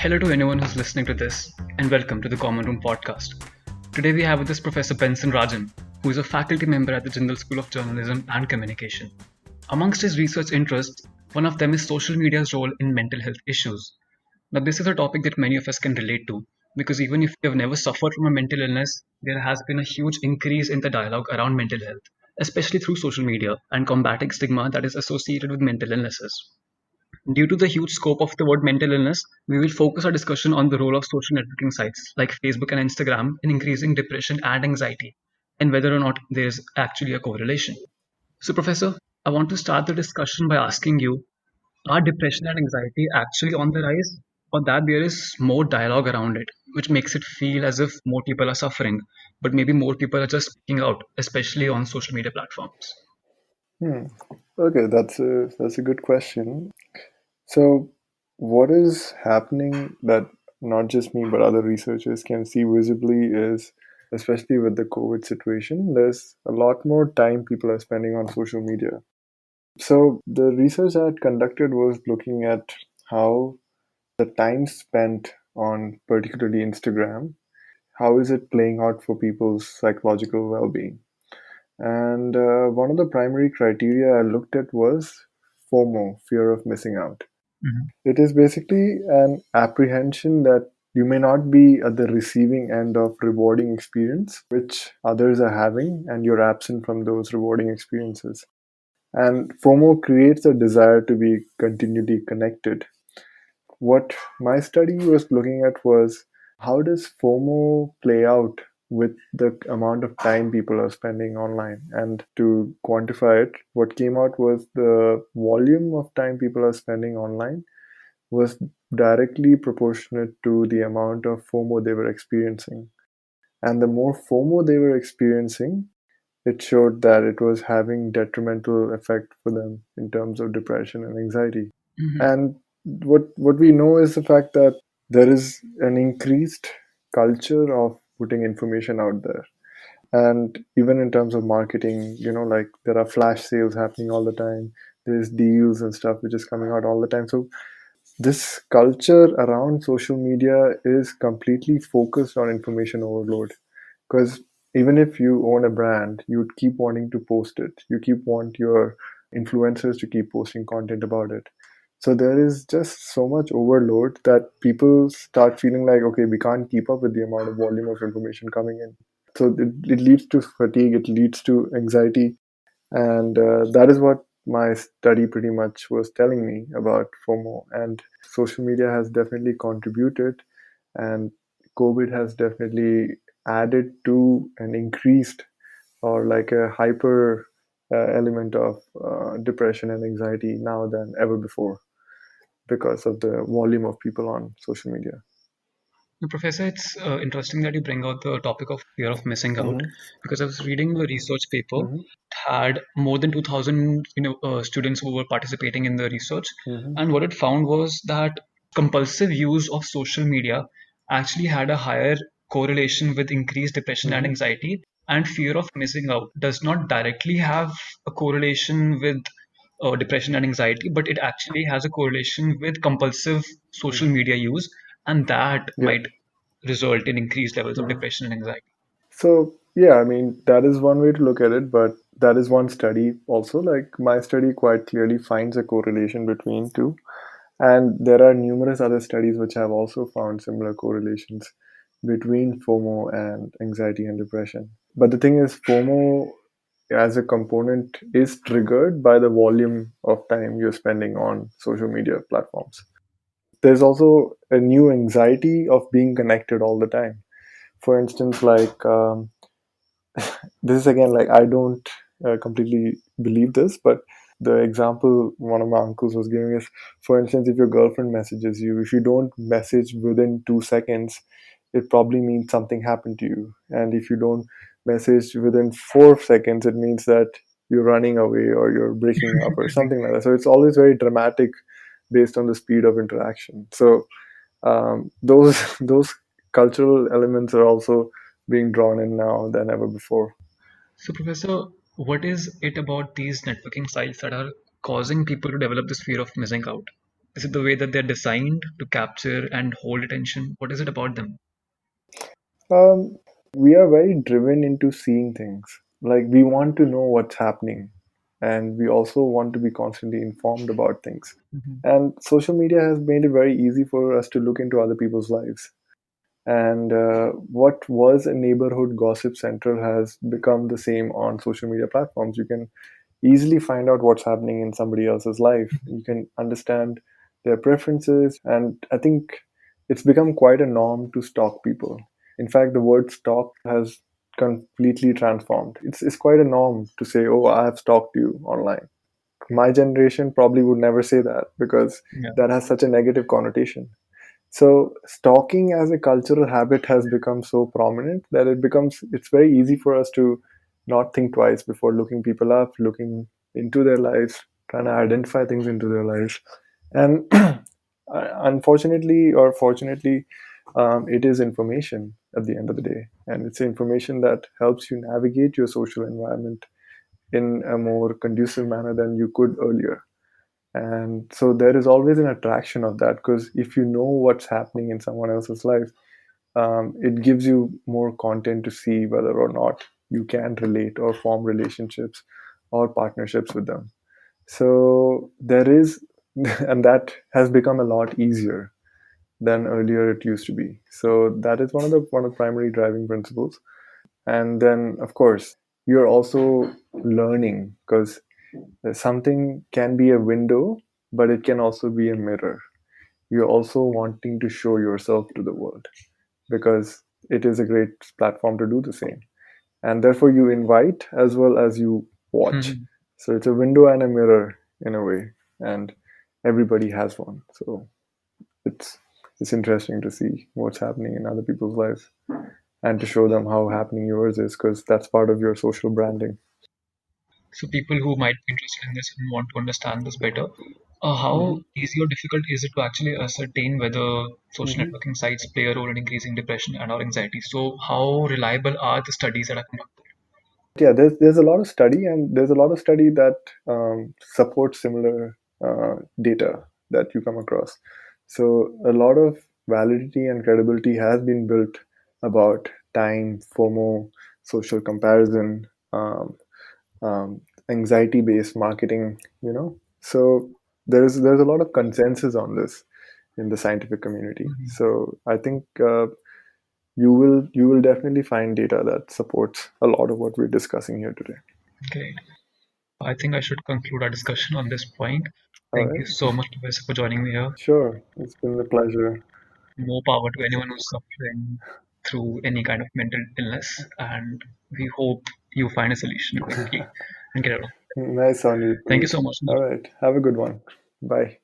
Hello to anyone who's listening to this, and welcome to the Common Room podcast. Today we have with us Professor Benson Rajan, who is a faculty member at the Jindal School of Journalism and Communication. Amongst his research interests, one of them is social media's role in mental health issues. Now, this is a topic that many of us can relate to, because even if you have never suffered from a mental illness, there has been a huge increase in the dialogue around mental health, especially through social media and combating stigma that is associated with mental illnesses. Due to the huge scope of the word mental illness, we will focus our discussion on the role of social networking sites like Facebook and Instagram in increasing depression and anxiety, and whether or not there is actually a correlation. So, Professor, I want to start the discussion by asking you, are depression and anxiety actually on the rise, or that there is more dialogue around it, which makes it feel as if more people are suffering, but maybe more people are just speaking out, especially on social media platforms? Hmm. Okay, that's a good question. So, what is happening that not just me but other researchers can see visibly is, especially with the COVID situation, there's a lot more time people are spending on social media. So, the research I had conducted was looking at how the time spent on particularly Instagram, how is it playing out for people's psychological well-being? And one of the primary criteria I looked at was FOMO, fear of missing out. Mhm. It is basically an apprehension that you may not be at the receiving end of rewarding experience which others are having, and you're absent from those rewarding experiences. And FOMO creates a desire to be continually connected. What my study was looking at was how does FOMO play out with the amount of time people are spending online? And to quantify it, what came out was the volume of time people are spending online was directly proportionate to the amount of FOMO they were experiencing. And the more FOMO they were experiencing, it showed that it was having detrimental effect for them in terms of depression and anxiety. Mhm. And what we know is the fact that there is an increased culture of putting information out there. And even in terms of marketing, like there are flash sales happening all the time. There's deals and stuff which is coming out all the time. So this culture around social media is completely focused on information overload. Because even if you own a brand, you'd keep wanting to post it. You keep want your influencers to keep posting content about it. So there is just so much overload that people start feeling like, okay, we can't keep up with the amount of volume of information coming in. So it leads to fatigue, it leads to anxiety, and that is what my study pretty much was telling me about FOMO. And social media has definitely contributed, and COVID has definitely added to an increased or like a hyper element of depression and anxiety now than ever before because of the volume of people on social media. Now, Professor, it's interesting that you bring out the topic of fear of missing out Hmm. because I was reading a research paper. Hmm. It had more than 2,000 students who were participating in the research, Hmm. and what it found was that compulsive use of social media actually had a higher correlation with increased depression and Hmm. anxiety, and fear of missing out does not directly have a correlation with depression and anxiety, but it actually has a correlation with compulsive social Hmm. media use, and that Yeah. might result in increased levels of Mhm. depression and anxiety. So, yeah, I mean, that is one way to look at it, but that is one study also. Like, my study quite clearly finds a correlation between two. And there are numerous other studies which have also found similar correlations between FOMO and anxiety and depression. But the thing is, FOMO as a component is triggered by the volume of time you're spending on social media platforms. There's also a new anxiety of being connected all the time. For instance, like, this is again like I don't completely believe this, but the example one of my uncles was giving is, for instance, if your girlfriend messages you, if you don't message within 2 seconds, it probably means something happened to you. And if you don't message within 4 seconds, it means that you're running away or you're breaking up or something like that. So it's always very dramatic based on the speed of interaction. So those those cultural elements are also being drawn in now than ever before. So, Professor, what is it about these networking sites that are causing people to develop this fear of missing out? Is it the way that they're designed to capture and hold attention? What is it about them? Um, we are very driven into seeing things. Like we want to know what's happening, and we also want to be constantly informed about things. Mhm. And social media has made it very easy for us to look into other people's lives. And what was a neighborhood gossip central has become the same on social media platforms. You can easily find out what's happening in somebody else's life. You can understand their preferences, and I think it's become quite a norm to stalk people. In fact, the word stalk has completely transformed. It's quite a norm to say, "Oh, I have stalked you online." My generation probably would never say that because Yeah. that has such a negative connotation. So stalking as a cultural habit has become so prominent that it's very easy for us to not think twice before looking people up, looking into their lives, trying to identify things into their lives. And unfortunately or fortunately, it is information at the end of the day. And it's information that helps you navigate your social environment in a more conducive manner than you could earlier. And so there is always an attraction of that because if you know what's happening in someone else's life, it gives you more content to see whether or not you can relate or form relationships or partnerships with them. So there is, and that has become a lot easier than earlier it used to be. So that is one of the primary driving principles. And then, of course, you're also learning because something can be a window, but it can also be a mirror. You're also wanting to show yourself to the world because it is a great platform to do the same. And therefore, you invite as well as you watch. Mhm. So it's a window and a mirror in a way, and everybody has one. So it's it's interesting to see what's happening in other people's lives and to show them how happening yours is because that's part of your social branding. So people who might be interested in this and want to understand this better, how Hmm. easy or difficult is it to actually ascertain whether social Hmm. networking sites play a role in increasing depression and or anxiety? So how reliable are the studies that are conducted? Yeah, there's a lot of study, and there's a lot of study that supports similar data that you come across. So a lot of validity and credibility has been built about time, FOMO, social comparison, anxiety-based marketing. So there's a lot of consensus on this in the scientific community. Mhm. So I think you will definitely find data that supports a lot of what we're discussing here today. Great. I think I should conclude our discussion on this point. All Thank right. you so much, Professor, for joining me here. Sure. It's been a pleasure. More power to anyone who's suffering through any kind of mental illness, and we hope you find a solution quickly and get out of it. Nice on you, Thank you Puneet. so much. All right. Have a good one. Bye.